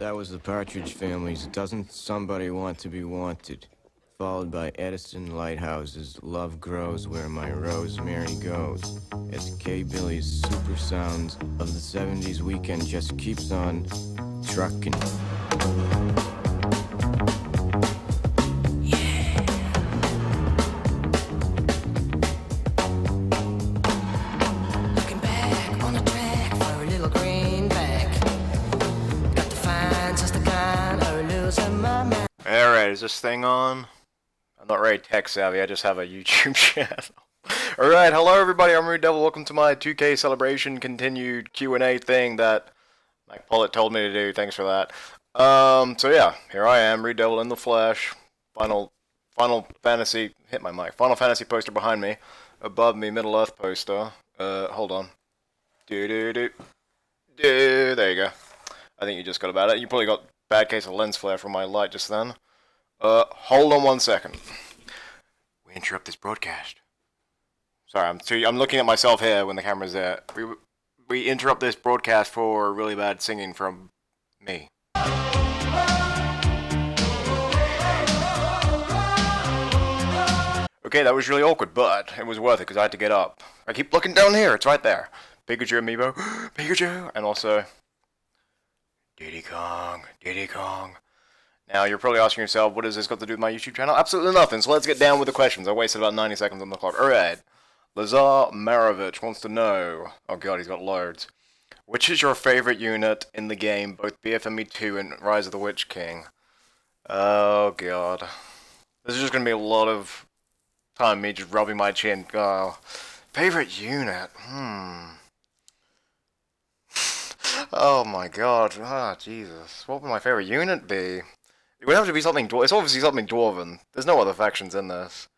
That was the Partridge Family's Doesn't Somebody Want to Be Wanted, followed by Edison Lighthouse's Love Grows Where My Rosemary Goes, as K. Billy's super sounds of the 70s weekend just keeps on trucking. Alright, is this thing on? I'm not very tech savvy, I just have a YouTube channel. Alright, hello everybody, I'm RuudDevil, welcome to my 2K celebration continued Q&A thing that Mike Pollitt told me to do, thanks for that. So yeah, here I am, RuudDevil in the flesh, Final Fantasy, hit my mic, Final Fantasy poster behind me, above me, Middle Earth poster, hold on. There you go. I think you just got about it, you probably got bad case of lens flare from my light just then. Hold on 1 second. We interrupt this broadcast. Sorry, I'm looking at myself here when the camera's there. We interrupt this broadcast for really bad singing from me. Okay, that was really awkward, but it was worth it because I had to get up. I keep looking down here, it's right there. Pikachu amiibo, Pikachu, and also Diddy Kong. Now, you're probably asking yourself, what has this got to do with my YouTube channel? Absolutely nothing, so let's get down with the questions. I wasted about 90 seconds on the clock. Alright. Lazar Marovich wants to know, oh god, he's got loads. Which is your favorite unit in the game, both BFME 2 and Rise of the Witch King? Oh god. This is just going to be a lot of time me just rubbing my chin. Oh. Favorite unit? Oh my god. Ah, Jesus. What would my favorite unit be? It would have to be something it's obviously something Dwarven. There's no other factions in this.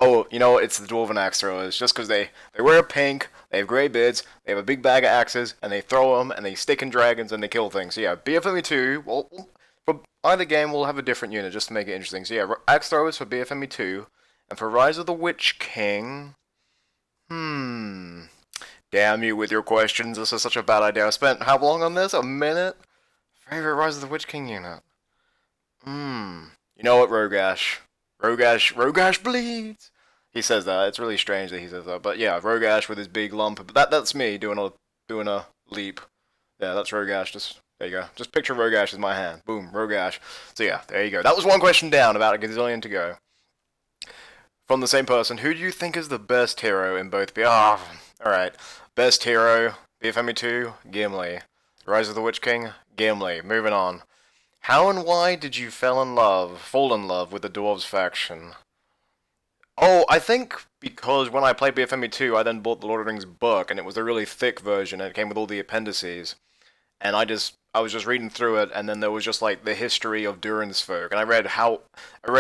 Oh, you know what? It's the Dwarven axe throwers. Just because they wear pink, they have grey beards, they have a big bag of axes, and they throw them, and they stick in dragons, and they kill things. So yeah, BFME 2, well, for either game, we'll have a different unit just to make it interesting. So yeah, axe throwers for BFME 2, and for Rise of the Witch King... Damn you with your questions, this is such a bad idea. I spent how long on this? A minute? Favorite Rise of the Witch King unit? You know what, Rogash? Rogash bleeds! He says that, it's really strange that he says that, but yeah, Rogash with his big lump, that's me doing a leap. Yeah, that's Rogash, there you go. Just picture Rogash as my hand. Boom, Rogash. So yeah, there you go. That was one question down, about a gazillion to go. From the same person, who do you think is the best hero in both alright. Best hero, BFME 2, Gimli. Rise of the Witch King, Gimli. Moving on. How and why did you fall in love with the Dwarves faction? Oh, I think because when I played BFME 2, I then bought the Lord of the Rings book, and it was a really thick version, and it came with all the appendices. And I was just reading through it, and then there was just like the history of Durin's folk, and I read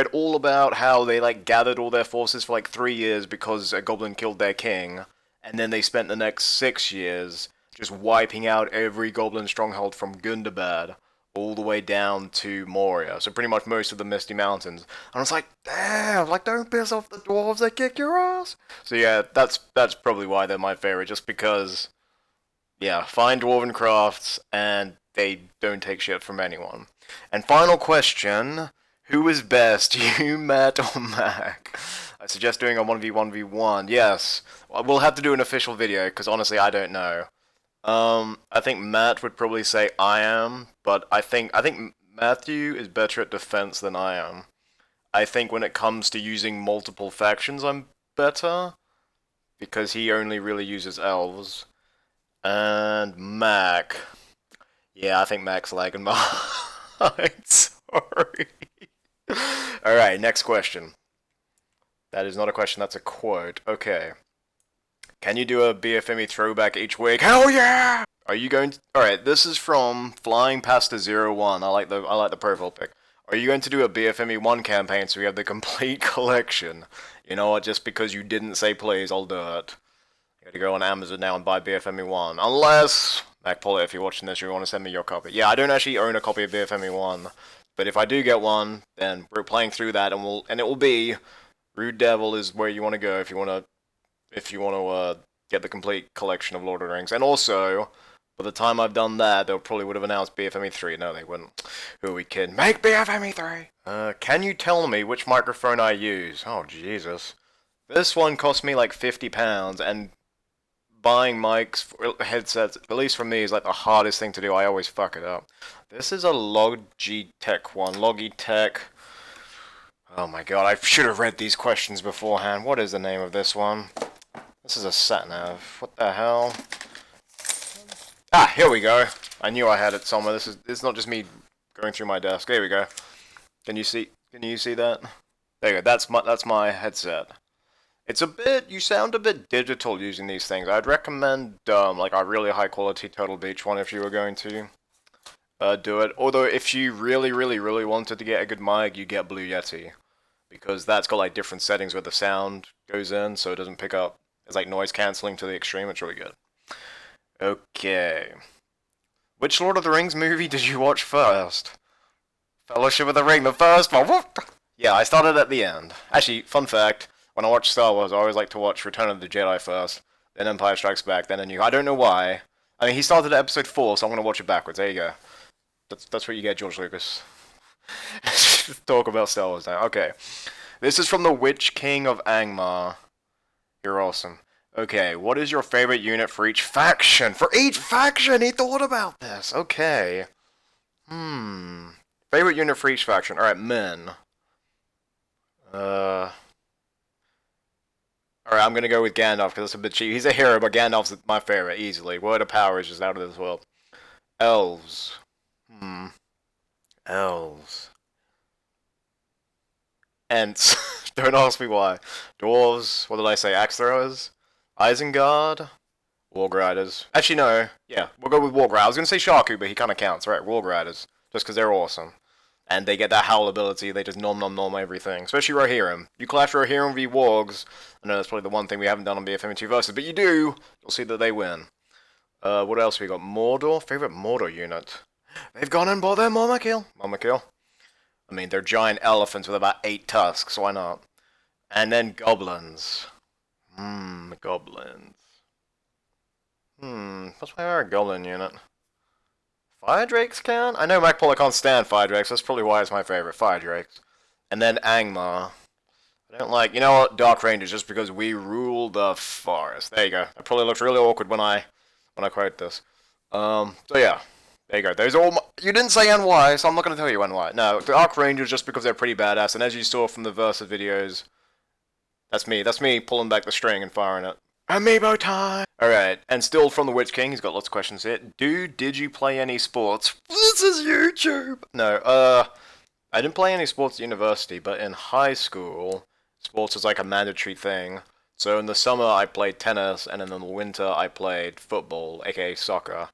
all about how they like gathered all their forces for like 3 years because a goblin killed their king, and then they spent the next 6 years just wiping out every goblin stronghold from Gundabad all the way down to Moria, so pretty much most of the Misty Mountains. And I was like, damn, like don't piss off the dwarves, they kick your ass. So yeah, that's probably why they're my favorite, just because. Yeah, fine Dwarven crafts, and they don't take shit from anyone. And final question, who is best, you, Matt, or Mac? I suggest doing a 1v1v1. Yes, we'll have to do an official video, because honestly, I don't know. I think Matt would probably say I am, but I think Matthew is better at defense than I am. I think when it comes to using multiple factions, I'm better, because he only really uses elves. And Mac. Yeah, I think Mac's lagging behind. Sorry. Alright, next question. That is not a question, that's a quote. Okay. Can you do a BFME throwback each week? Hell yeah! Are you going to... Alright, this is from Flying Past the 01. I like the profile pic. Are you going to do a BFME 1 campaign so we have the complete collection? You know what, just because you didn't say please, I'll do it. To go on Amazon now and buy BFME 1. Unless, Mac Pollitt, if you're watching this, you want to send me your copy. Yeah, I don't actually own a copy of BFME 1, but if I do get one, then we're playing through that, and it will be RuudDevil is where you want to go if you want to get the complete collection of Lord of the Rings. And also, by the time I've done that, they'll probably would have announced BFME 3. No, they wouldn't. Who are we kidding? Make BFME 3! Can you tell me which microphone I use? Oh, Jesus. This one cost me like £50, and buying mics, headsets, at least for me, is like the hardest thing to do. I always fuck it up. This is a Logitech one. Logitech. Oh my god, I should have read these questions beforehand. What is the name of this one? This is a sat-nav. What the hell? Ah, here we go. I knew I had it somewhere. This is not just me going through my desk. There we go. Can you see that? There you go. That's my headset. It's a bit, you sound a bit digital using these things. I'd recommend like a really high quality Turtle Beach one if you were going to do it. Although if you really wanted to get a good mic, you get Blue Yeti, because that's got like different settings where the sound goes in, so it doesn't pick up. It's like noise cancelling to the extreme. It's really good. Okay. Which Lord of the Rings movie did you watch first? Fellowship of the Ring, the first one. What? Yeah, I started at the end. Actually, fun fact. When I watch Star Wars, I always like to watch Return of the Jedi first, then Empire Strikes Back, then A New. I don't know why. I mean, he started at Episode 4, so I'm going to watch it backwards. There you go. That's what you get, George Lucas. Talk about Star Wars now. Okay. This is from the Witch King of Angmar. You're awesome. Okay, what is your favorite unit for each faction? For each faction! He thought about this! Okay. Favorite unit for each faction. Alright, men. Alright, I'm gonna go with Gandalf because it's a bit cheap. He's a hero, but Gandalf's my favorite, easily. Word of Power is just out of this world. Elves. Elves. Ents. Don't ask me why. Dwarves. What did I say? Axe throwers? Isengard? Warg Riders. Actually, no. Yeah, we'll go with Warg Riders. I was gonna say Shaku, but he kinda counts, right? Warg Riders. Just because they're awesome. And they get that howl ability, they just nom everything. Especially Rohirrim. You clash Rohirrim v Wargs. I know that's probably the one thing we haven't done on BFM2 Versus, but you do! You'll see that they win. What else we got? Mordor? Favorite Mordor unit? They've gone and bought their Momokill. Momokill. I mean, they're giant elephants with about 8 tusks, why not? And then goblins. Goblins. What's my favorite goblin unit? Fire Drakes count? I know MacPola can't stand Fire Drakes, that's probably why it's my favorite, Fire Drakes. And then Angmar. I don't like, you know what, Dark Rangers, just because we rule the forest. There you go. That probably looks really awkward when I quote this. So yeah. There you go. Those are all you didn't say NY, so I'm not going to tell you NY. No, the Dark Rangers just because they're pretty badass, and as you saw from the Versus videos, that's me pulling back the string and firing it. Amiibo time! Alright, and still from the Witch King, he's got lots of questions here. Did you play any sports? This is YouTube! No, I didn't play any sports at university, but in high school, sports was like a mandatory thing. So in the summer I played tennis, and in the winter I played football, aka soccer.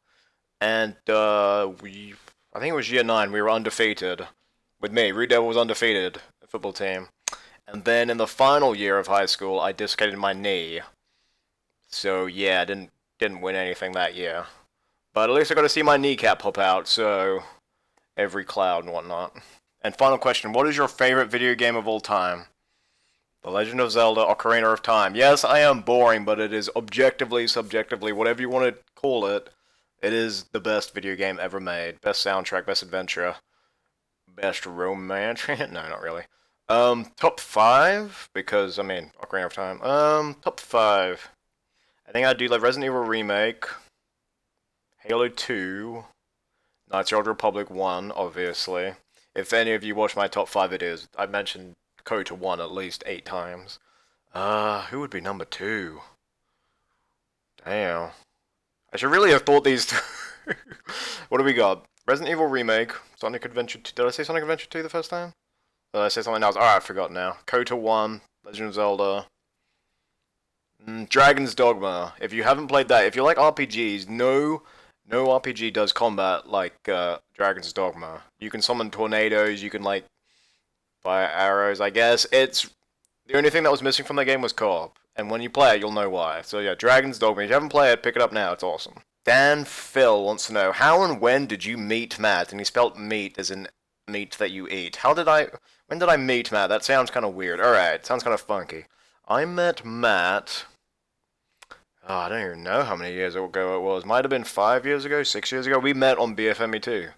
And, I think it was year 9, we were undefeated. With me, RuudDevil was undefeated, the football team. And then in the final year of high school, I dislocated my knee. So yeah, I didn't win anything that year. But at least I got to see my kneecap pop out, so every cloud and whatnot. And final question, what is your favorite video game of all time? The Legend of Zelda Ocarina of Time. Yes, I am boring, but it is objectively, subjectively, whatever you want to call it, it is the best video game ever made. Best soundtrack, best adventure, best romance. No, not really. Top 5? Because, I mean, Ocarina of Time. Top 5. I think I'd do like Resident Evil Remake, Halo 2, Knights of the Old Republic 1, obviously. If any of you watch my top 5 videos, I mentioned Code to 1 at least 8 times. Who would be number 2? Damn. I should really have thought these through. What do we got? Resident Evil Remake, Sonic Adventure 2. Did I say Sonic Adventure 2 the first time? Did I say something else? Alright, I forgot now. Code to 1, Legend of Zelda. Dragon's Dogma. If you haven't played that, if you like RPGs, no RPG does combat like Dragon's Dogma. You can summon tornadoes, you can like fire arrows, I guess. It's the only thing that was missing from the game was co-op. And when you play it, you'll know why. So yeah, Dragon's Dogma. If you haven't played it, pick it up now, it's awesome. Dan Phil wants to know, how and when did you meet Matt? And he spelled meat as in meat that you eat. When did I meet Matt? That sounds kind of weird. Alright, sounds kind of funky. I met Matt... Oh, I don't even know how many years ago it was. Might have been 5 years ago, 6 years ago. We met on BFME 2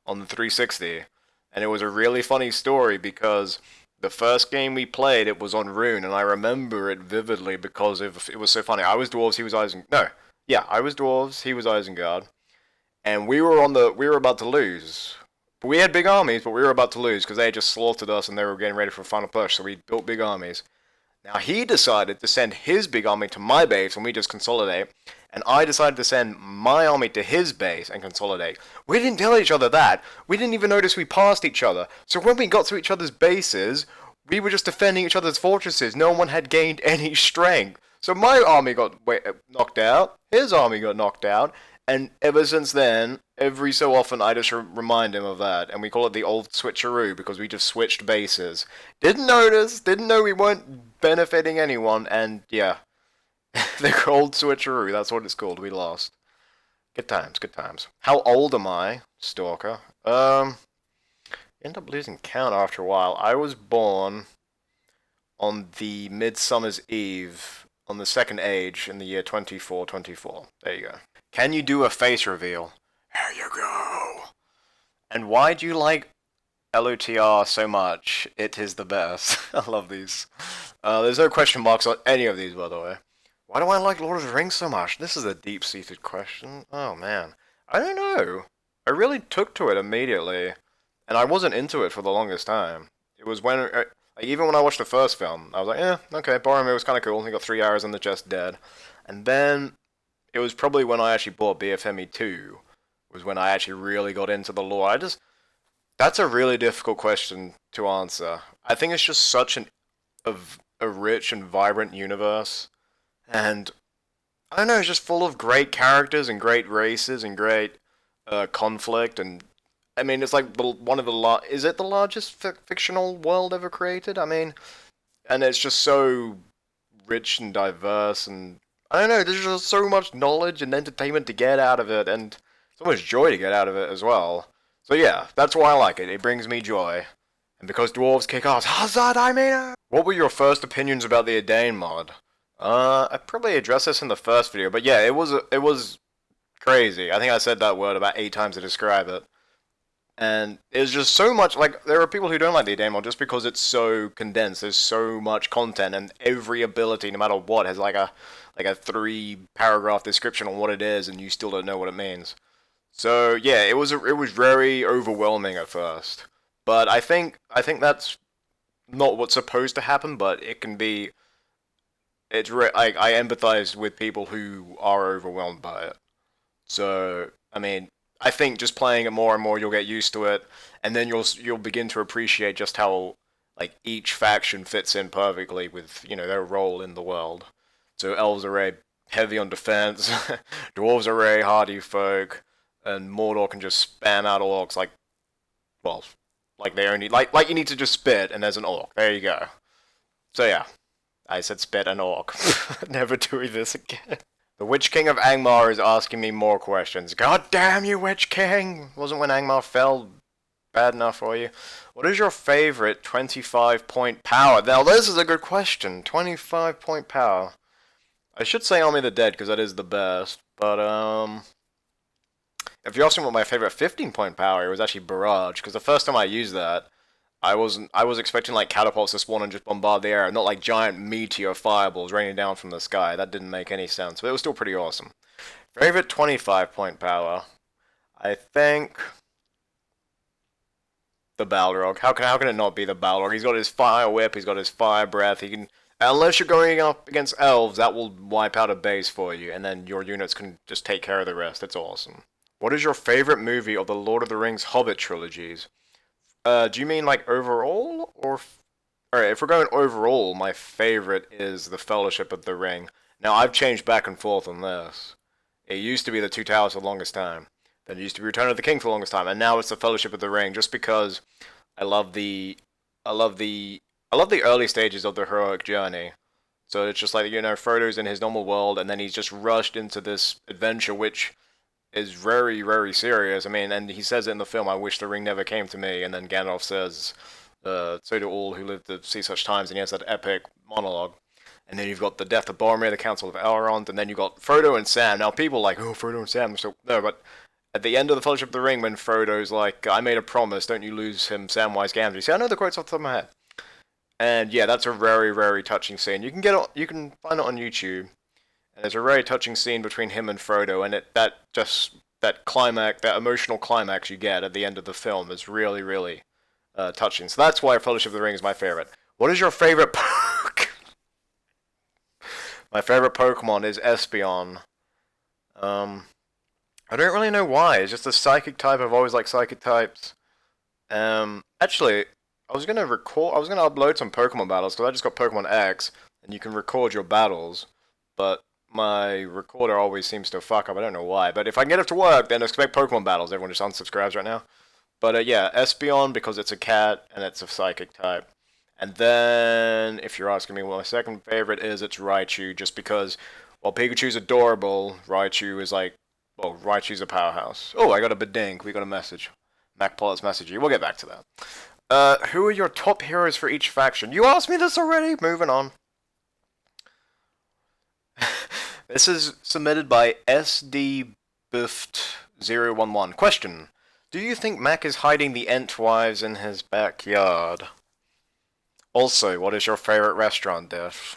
on the 360, and it was a really funny story because the first game we played it was on Rune, and I remember it vividly because it was so funny. I was dwarves, he was Isengard. No, yeah, I was dwarves, he was Isengard, and we were about to lose. But we had big armies, but we were about to lose because they had just slaughtered us and they were getting ready for a final push. So we built big armies. Now he decided to send his big army to my base and we just consolidate. And I decided to send my army to his base and consolidate. We didn't tell each other that. We didn't even notice we passed each other. So when we got to each other's bases, we were just defending each other's fortresses. No one had gained any strength. So my army got knocked out. His army got knocked out. And ever since then, every so often I just remind him of that. And we call it the old switcheroo because we just switched bases. Didn't notice, didn't know we weren't benefiting anyone, and yeah. The old switcheroo, that's what it's called, we lost. Good times, good times. How old am I, Stalker? End up losing count after a while. I was born on the Midsummer's Eve, on the second age, in the year 2424. There you go. Can you do a face reveal? There you go. And why do you like LOTR so much? It is the best. I love these. There's no question marks on any of these, by the way. Why do I like Lord of the Rings so much? This is a deep-seated question. Oh, man. I don't know. I really took to it immediately, and I wasn't into it for the longest time. It was when, like, even when I watched the first film, I was like, yeah, okay, Boromir was kind of cool. He got 3 hours in the chest dead. And then it was probably when I actually bought BFME 2, was when I actually really got into the lore. That's a really difficult question to answer. I think it's just such a rich and vibrant universe, and I don't know, it's just full of great characters and great races and great conflict, and I mean, it's like one of the is it the largest fictional world ever created? I mean, and it's just so rich and diverse, and I don't know, there's just so much knowledge and entertainment to get out of it, and so much joy to get out of it as well. So yeah, that's why I like it. It brings me joy. And because dwarves kick ass, Hazard, I mean it! What were your first opinions about the Edain mod? I probably addressed this in the first video, but yeah, it was crazy. I think I said that word about 8 times to describe it. And it's just so much, like, there are people who don't like the Edain mod just because it's so condensed. There's so much content, and every ability, no matter what, has like a 3-paragraph description on what it is, and you still don't know what it means. So yeah, it was very overwhelming at first. But I think that's not what's supposed to happen, but it can be. I empathize with people who are overwhelmed by it. So I mean, I think just playing it more and more, you'll get used to it, and then you'll begin to appreciate just how like each faction fits in perfectly with their role in the world. So elves are heavy on defense, dwarves are hardy folk, and Mordor can just spam out orcs like, well, like they only like you need to just spit and there's an orc. There you go. So yeah, I said spit and orc. Never doing this again. The Witch King of Angmar is asking me more questions. God damn you, Witch King! Wasn't when Angmar fell bad enough for you? What is your favorite 25-point power? Now this is a good question. 25-point power. I should say Army of the Dead because that is the best, but if you're asking what my favorite 15-point power, it was actually Barrage, because the first time I used that, I was expecting like catapults to spawn and just bombard the air, not like giant meteor fireballs raining down from the sky. That didn't make any sense, but it was still pretty awesome. Favorite 25-point power, I think the Balrog. How can it not be the Balrog? He's got his fire whip, he's got his fire breath, he can. Unless you're going up against elves, that will wipe out a base for you, and then your units can just take care of the rest. It's awesome. What is your favorite movie of the Lord of the Rings Hobbit trilogies? Do you mean like overall, or? Alright, if we're going overall, my favorite is The Fellowship of the Ring. Now, I've changed back and forth on this. It used to be The Two Towers for the longest time. Then it used to be Return of the King for the longest time, and now it's The Fellowship of the Ring, just because I love the early stages of the heroic journey. So it's just like, Frodo's in his normal world, and then he's just rushed into this adventure, which is very, very serious. I mean, and he says it in the film, I wish the ring never came to me, and then Gandalf says, so do all who live to see such times, and he has that epic monologue. and then you've got the death of Boromir, the Council of Elrond, and then you've got Frodo and Sam. Now people are like, oh, Frodo and Sam, so no, but at the end of the Fellowship of the Ring, when Frodo's like, I made a promise, don't you lose him, Samwise Gamgee. See, I know the quotes off the top of my head. And yeah, that's a very, very touching scene. You can find it on YouTube. And there's a very touching scene between him and Frodo, and that climax, that emotional climax you get at the end of the film is really, really touching. So that's why Fellowship of the Ring is my favorite. What is your favorite Poke? My favorite Pokemon is Espeon. I don't really know why. It's just a psychic type. I've always liked psychic types. Actually, I was gonna upload some Pokemon battles because I just got Pokemon X, and you can record your battles, but my recorder always seems to fuck up. I don't know why, but if I can get it to work, then expect Pokemon battles. Everyone just unsubscribes right now. But yeah, Espeon because it's a cat and it's a psychic type. And then, if you're asking me what my second favorite is, it's Raichu, just because while Pikachu's adorable, Raichu is like, well, Raichu's a powerhouse. Oh, I got a bedink. We got a message. MacPollet's messaging. We'll get back to that. Who are your top heroes for each faction? You asked me this already. Moving on. This is submitted by SDBuffed011. Question: do you think Mac is hiding the Entwives in his backyard? Also, what is your favorite restaurant dish?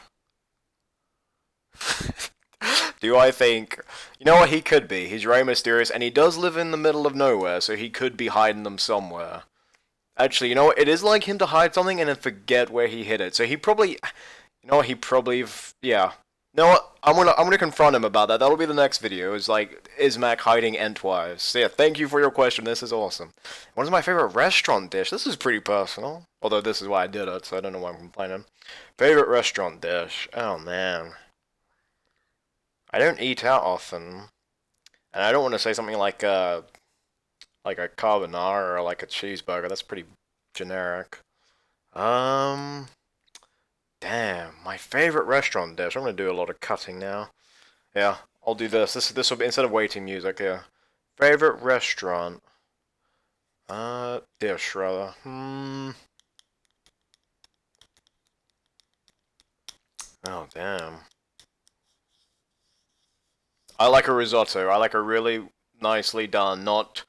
Do I think... You know what, he could be. He's very mysterious, and he does live in the middle of nowhere, so he could be hiding them somewhere. Actually, you know what, it is like him to hide something and then forget where he hid it. So he probably... You know what, he probably... Yeah. You know what, I'm gonna confront him about that. That'll be the next video, is like, is Mac hiding Entwives? So yeah, thank you for your question, this is awesome. What is my favorite restaurant dish? This is pretty personal. Although this is why I did it, so I don't know why I'm complaining. Favorite restaurant dish? Oh man. I don't eat out often, and I don't want to say something like a carbonara or like a cheeseburger. That's pretty generic. Damn, my favorite restaurant dish. I'm gonna do a lot of cutting now. Yeah, I'll do this. This will be instead of waiting music. Yeah, favorite restaurant. Dish rather. Oh damn. I like a risotto. I like a really nicely done, not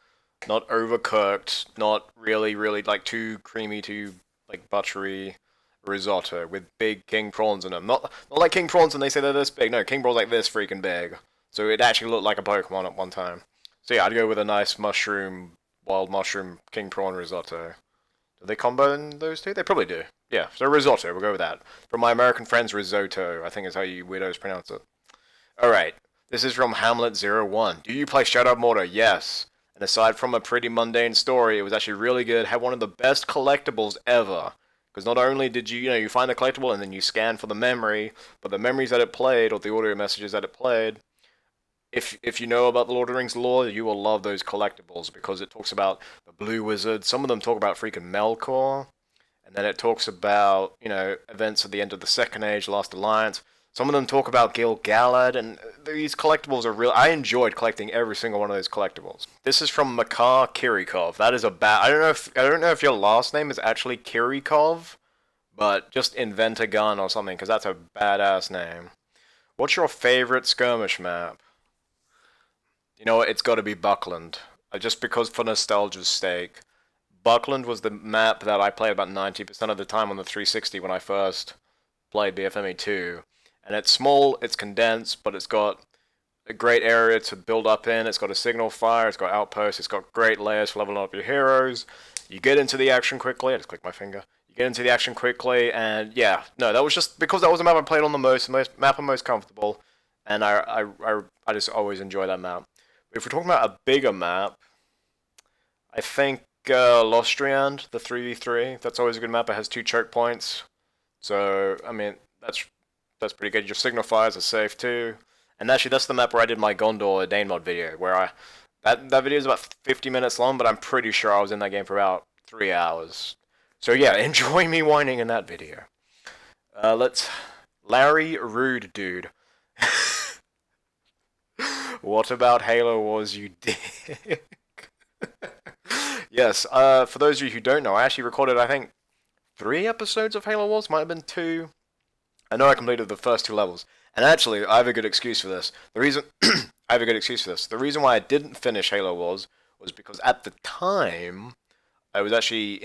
overcooked, not really like too creamy, too like buttery risotto with big king prawns in them. Not like king prawns and they say they're this big. No, king prawns like this freaking big. So it actually looked like a Pokemon at one time. So yeah, I'd go with a nice wild mushroom king prawn risotto. Do they combo in those two? They probably do. Yeah, so risotto, we'll go with that. From my American friends, risotto, I think is how you weirdos pronounce it. Alright. This is from Hamlet01. Do you play Shadow of Mordor? Yes. And aside from a pretty mundane story, it was actually really good. Had one of the best collectibles ever. Because not only did you find the collectible and then you scan for the memory, but the memories that it played, or the audio messages that it played, if you know about the Lord of the Rings lore, you will love those collectibles, because it talks about the Blue Wizard. Some of them talk about freaking Melkor. And then it talks about, events at the end of the Second Age, Last Alliance. Some of them talk about Gil-galad, and these collectibles are real. I enjoyed collecting every single one of those collectibles. This is from Makar Kirikov. That is a bad. I don't know if your last name is actually Kirikov, but just invent a gun or something, because that's a badass name. What's your favorite skirmish map? You know what? It's got to be Buckland. Just because for nostalgia's sake. Buckland was the map that I played about 90% of the time on the 360 when I first played BFME 2. And it's small, it's condensed, but it's got a great area to build up in. It's got a signal fire, it's got outposts, it's got great layers for leveling up your heroes. You get into the action quickly. I just clicked my finger. You get into the action quickly, and yeah, no, that was just because that was the map I played on the most map I'm most comfortable, and I just always enjoy that map. If we're talking about a bigger map, I think Lostriand, the 3v3, that's always a good map. It has 2 choke points, so I mean that's pretty good. Your signal fires are safe too. And actually, that's the map where I did my Gondor Dane mod video, where that video is about 50 minutes long, but I'm pretty sure I was in that game for about 3 hours. So yeah, enjoy me whining in that video. Larry Rude Dude. What about Halo Wars, you dick? Yes, for those of you who don't know, I actually recorded, I think, 3 episodes of Halo Wars. Might have been 2. I know I completed the first 2 levels, and actually, I have a good excuse for this. The reason I have a good excuse for this. The reason why I didn't finish Halo was because at the time I was actually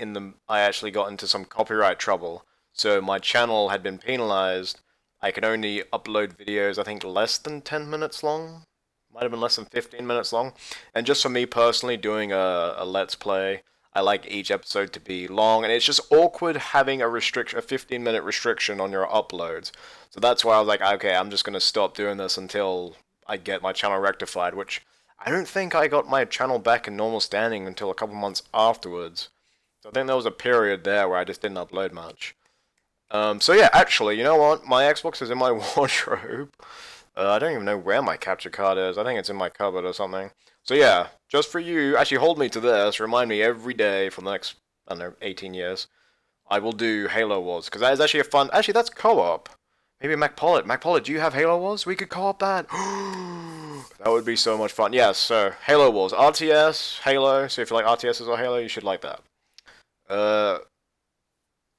I actually got into some copyright trouble, so my channel had been penalized. I could only upload videos, I think, less than 10 minutes long. Might have been less than 15 minutes long. And just for me personally, doing a Let's Play, I like each episode to be long, and it's just awkward having a 15-minute restriction on your uploads. So that's why I was like, okay, I'm just going to stop doing this until I get my channel rectified, which I don't think I got my channel back in normal standing until a couple months afterwards. So I think there was a period there where I just didn't upload much. So yeah, actually, you know what? My Xbox is in my wardrobe. I don't even know where my capture card is. I think it's in my cupboard or something. So yeah, just for you, actually hold me to this. Remind me every day for the next, I don't know, 18 years. I will do Halo Wars, because that is actually a fun... Actually, that's co-op. Maybe MacPollet, do you have Halo Wars? We could co-op that. That would be so much fun. Yes, so Halo Wars. RTS, Halo. So if you like RTSs or Halo, you should like that.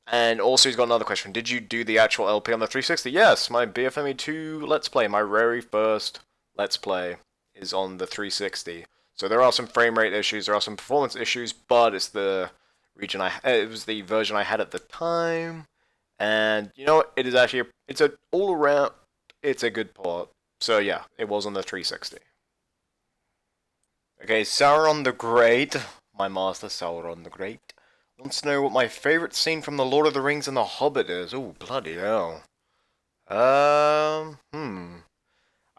And also he's got another question. Did you do the actual LP on the 360? Yes, my BFME 2 Let's Play, my very first Let's Play, is on the 360. So there are some frame rate issues, there are some performance issues, but it's the it was the version I had at the time. And you know what? It is actually it's a all around, it's a good port. So yeah, it was on the 360. Okay, Sauron the Great, my master Sauron the Great, wants to know what my favorite scene from The Lord of the Rings and The Hobbit is. Oh, bloody hell. I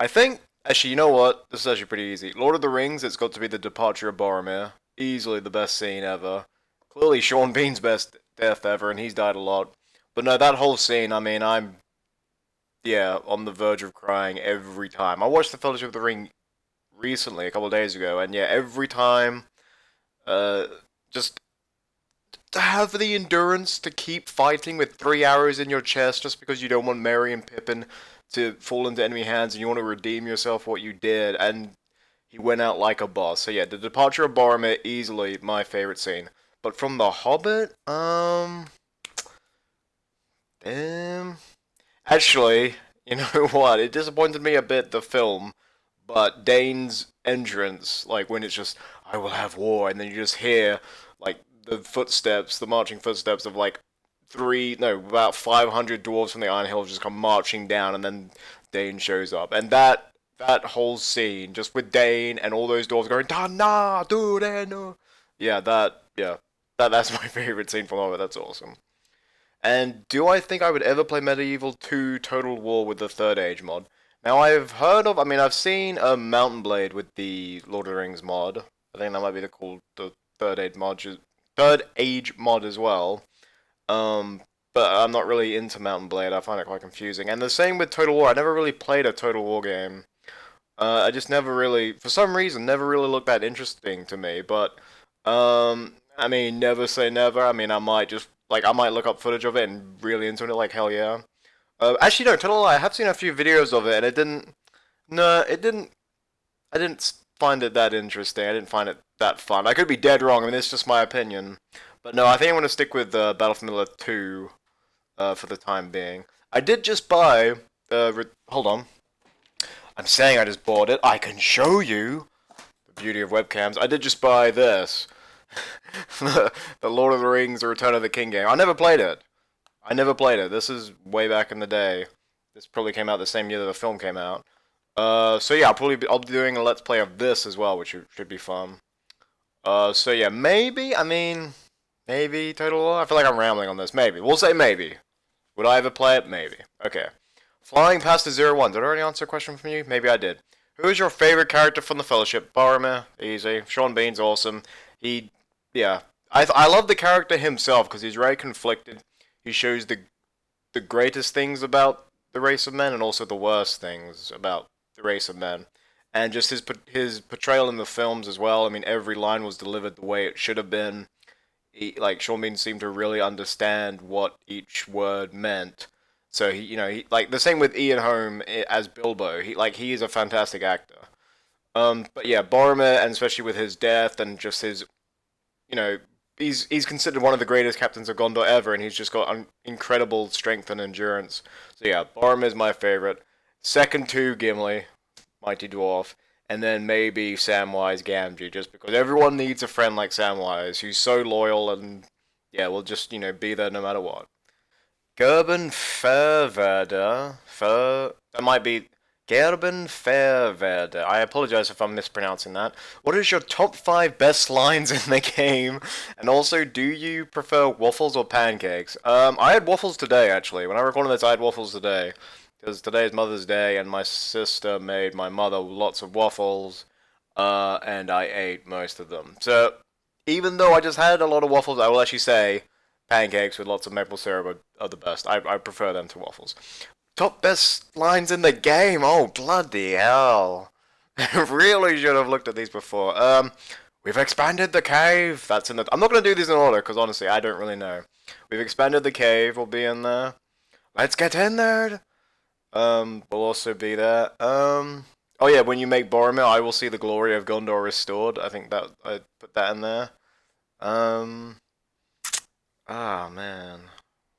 think, actually, you know what? This is actually pretty easy. Lord of the Rings, it's got to be the departure of Boromir. Easily the best scene ever. Clearly Sean Bean's best death ever, and he's died a lot. But no, that whole scene, I mean, I'm, yeah, on the verge of crying every time. I watched The Fellowship of the Ring recently, a couple of days ago, and yeah, every time, just to have the endurance to keep fighting with 3 arrows in your chest just because you don't want Merry and Pippin to fall into enemy hands and you want to redeem yourself for what you did, and he went out like a boss. So yeah, the departure of Boromir, easily my favorite scene. But from The Hobbit, damn. Actually, you know what? It disappointed me a bit, the film, but Dane's entrance, like when it's just, I will have war, and then you just hear, like, the footsteps, the marching footsteps of like about 500 dwarves from the Iron Hills just come marching down, and then Dane shows up, and that whole scene, just with Dane and all those dwarves going Dana, Dureno, that's my favorite scene from all of it. That's awesome. And do I think I would ever play Medieval 2 Total War with the Third Age mod? Now I've seen a Mountain Blade with the Lord of the Rings mod. I think that might be the Third Age mod as well. But I'm not really into Mountain Blade. I find it quite confusing. And the same with Total War. I never really played a Total War game. I just never really, for some reason, never really looked that interesting to me. But I mean, never say never. I mean, I might look up footage of it and really into it. Like hell yeah. Actually, no, Total War. I have seen a few videos of it, and it didn't. No, it didn't. I didn't find it that interesting. I didn't find it that fun. I could be dead wrong. I mean, it's just my opinion. But no, I think I'm going to stick with Battlefield Miller 2 for the time being. I did just buy... hold on. I'm saying I just bought it. I can show you the beauty of webcams. I did just buy this. The Lord of the Rings, The Return of the King game. I never played it. This is way back in the day. This probably came out the same year that the film came out. So yeah, I'll be doing a Let's Play of this as well, which should be fun. So yeah, maybe Total War? I feel like I'm rambling on this. Maybe. We'll say maybe. Would I ever play it? Maybe. Okay. Flying past the 01. Did I already answer a question from you? Maybe I did. Who is your favorite character from the Fellowship? Boromir. Easy. Sean Bean's awesome. Yeah. I love the character himself because he's very conflicted. He shows the greatest things about the race of men and also the worst things about the race of men. And just his portrayal in the films as well. I mean, every line was delivered the way it should have been. Sean Bean seemed to really understand what each word meant. So he like the same with Ian Holm as Bilbo. He is a fantastic actor. But yeah, Boromir, and especially with his death and just his, he's considered one of the greatest captains of Gondor ever, and he's just got incredible strength and endurance. So yeah, Boromir is my favorite. Second to Gimli, Mighty Dwarf, and then maybe Samwise Gamgee, just because everyone needs a friend like Samwise, who's so loyal and yeah, will just be there no matter what. Gerben Fairweather, that might be Gerben Fairweather. I apologize if I'm mispronouncing that. What is your top 5 best lines in the game? And also, do you prefer waffles or pancakes? I had waffles today, actually. When I recorded this, I had waffles today. Because today is Mother's Day, and my sister made my mother lots of waffles, and I ate most of them. So, even though I just had a lot of waffles, I will actually say pancakes with lots of maple syrup are the best. I prefer them to waffles. Top best lines in the game. Oh, bloody hell. I really should have looked at these before. We've expanded the cave. That's in the... I'm not going to do these in order, because honestly, I don't really know. We've expanded the cave. Will be in there. Let's get in there. Will also be there. Oh yeah, when you make Boromir, I will see the glory of Gondor restored. I think that I put that in there. Ah, man.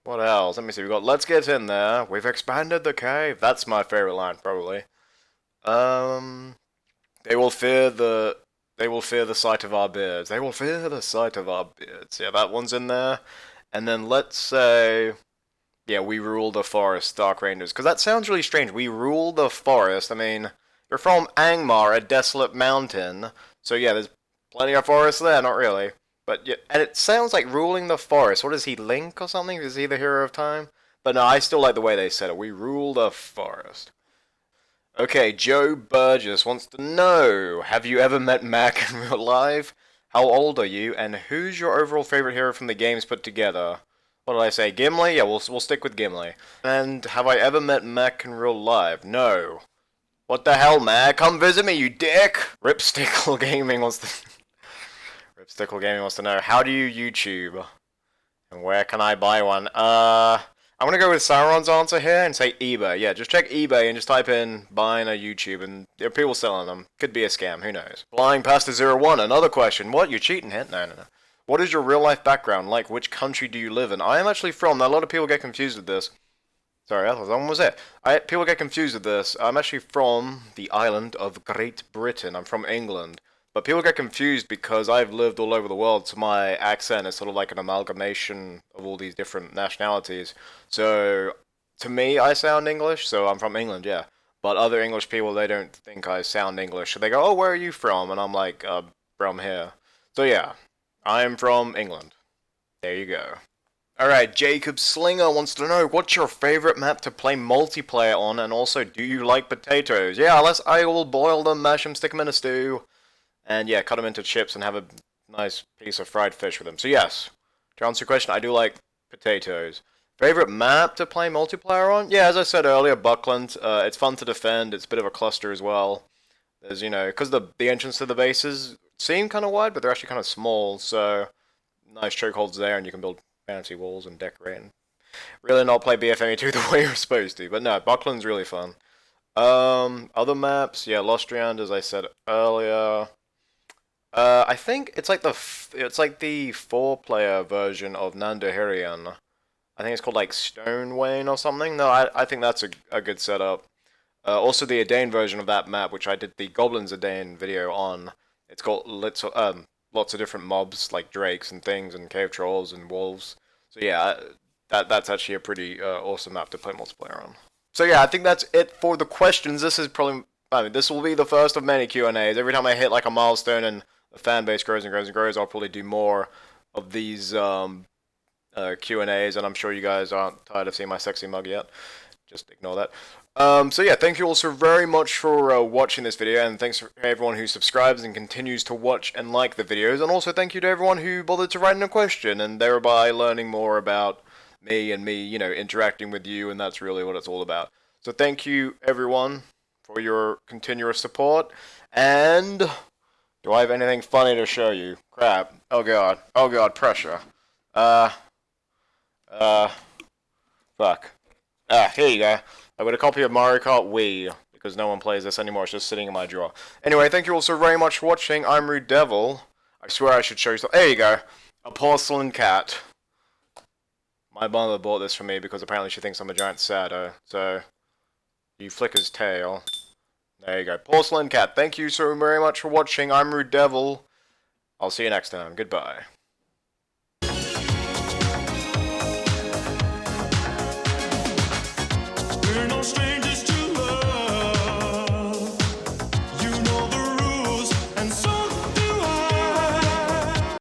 What else? Let me see. We got let's get in there. We've expanded the cave. That's my favorite line, probably. They will fear the sight of our beards. They will fear the sight of our beards. Yeah, that one's in there. And then let's say, yeah, we rule the forest, Dark Rangers. Because that sounds really strange. We rule the forest. I mean, you're from Angmar, a desolate mountain. So yeah, there's plenty of forest there. Not really. But yeah, and it sounds like ruling the forest. What is he, Link or something? Is he the hero of time? But no, I still like the way they said it. We rule the forest. Okay, Joe Burgess wants to know, have you ever met Mac in real life? How old are you? And who's your overall favorite hero from the games put together? What did I say? Gimli? Yeah, we'll stick with Gimli. And have I ever met Mac in real life? No. What the hell, Mac? Come visit me, you dick! Ripstickle Gaming wants to... Ripstickle Gaming wants to know, how do you YouTube? And where can I buy one? I'm gonna go with Sauron's answer here and say eBay. Yeah, just check eBay and just type in buying a YouTube and there are people selling them. Could be a scam, who knows? Flying past the 01, another question. What, you're cheating here? No. What is your real life background? Like, which country do you live in? I am actually from, a lot of people get confused with this. Sorry, that one was it. People get confused with this. I'm actually from the island of Great Britain. I'm from England. But people get confused because I've lived all over the world, so my accent is sort of like an amalgamation of all these different nationalities. So, to me, I sound English, so I'm from England, yeah. But other English people, they don't think I sound English. So they go, oh, where are you from? And I'm like, from here. So yeah, I'm from England. There you go. Alright, Jacob Slinger wants to know, what's your favorite map to play multiplayer on? And also, do you like potatoes? Yeah, I will boil them, mash them, stick them in a stew. And yeah, cut them into chips and have a nice piece of fried fish with them. So yes, to answer your question, I do like potatoes. Favorite map to play multiplayer on? Yeah, as I said earlier, Buckland. It's fun to defend. It's a bit of a cluster as well. There's, because the entrance to the bases seem kind of wide, but they're actually kind of small. So nice chokeholds there, and you can build fancy walls and decorate. And really not play BFME2 the way you're supposed to. But no, Buckland's really fun. Other maps, yeah, Lostriand, as I said earlier. I think it's like the 4-player version of Nandahirian. I think it's called like Stonewain or something. No, I think that's a good setup. Also the Edain version of that map, which I did the Goblins Edain video on. It's got lots of different mobs like drakes and things and cave trolls and wolves. So yeah, that's actually a pretty awesome map to play multiplayer on. So yeah, I think that's it for the questions. This is probably, this will be the first of many Q&As. Every time I hit like a milestone and the fan base grows and grows and grows, I'll probably do more of these Q&As, and I'm sure you guys aren't tired of seeing my sexy mug yet. Just ignore that. So yeah, thank you all so very much for watching this video, and thanks for everyone who subscribes and continues to watch and like the videos, and also thank you to everyone who bothered to write in a question, and thereby learning more about me and me, interacting with you, and that's really what it's all about. So thank you everyone for your continuous support, and do I have anything funny to show you? Crap. Oh god, pressure. Fuck. Here you go. I've got a copy of Mario Kart Wii, because no one plays this anymore, it's just sitting in my drawer. Anyway, thank you all so very much for watching. I'm RuudDevil. I swear I should show you something. There you go. A porcelain cat. My mother bought this for me because apparently she thinks I'm a giant saddo. So, you flick his tail. There you go. Porcelain cat. Thank you so very much for watching. I'm RuudDevil. I'll see you next time. Goodbye.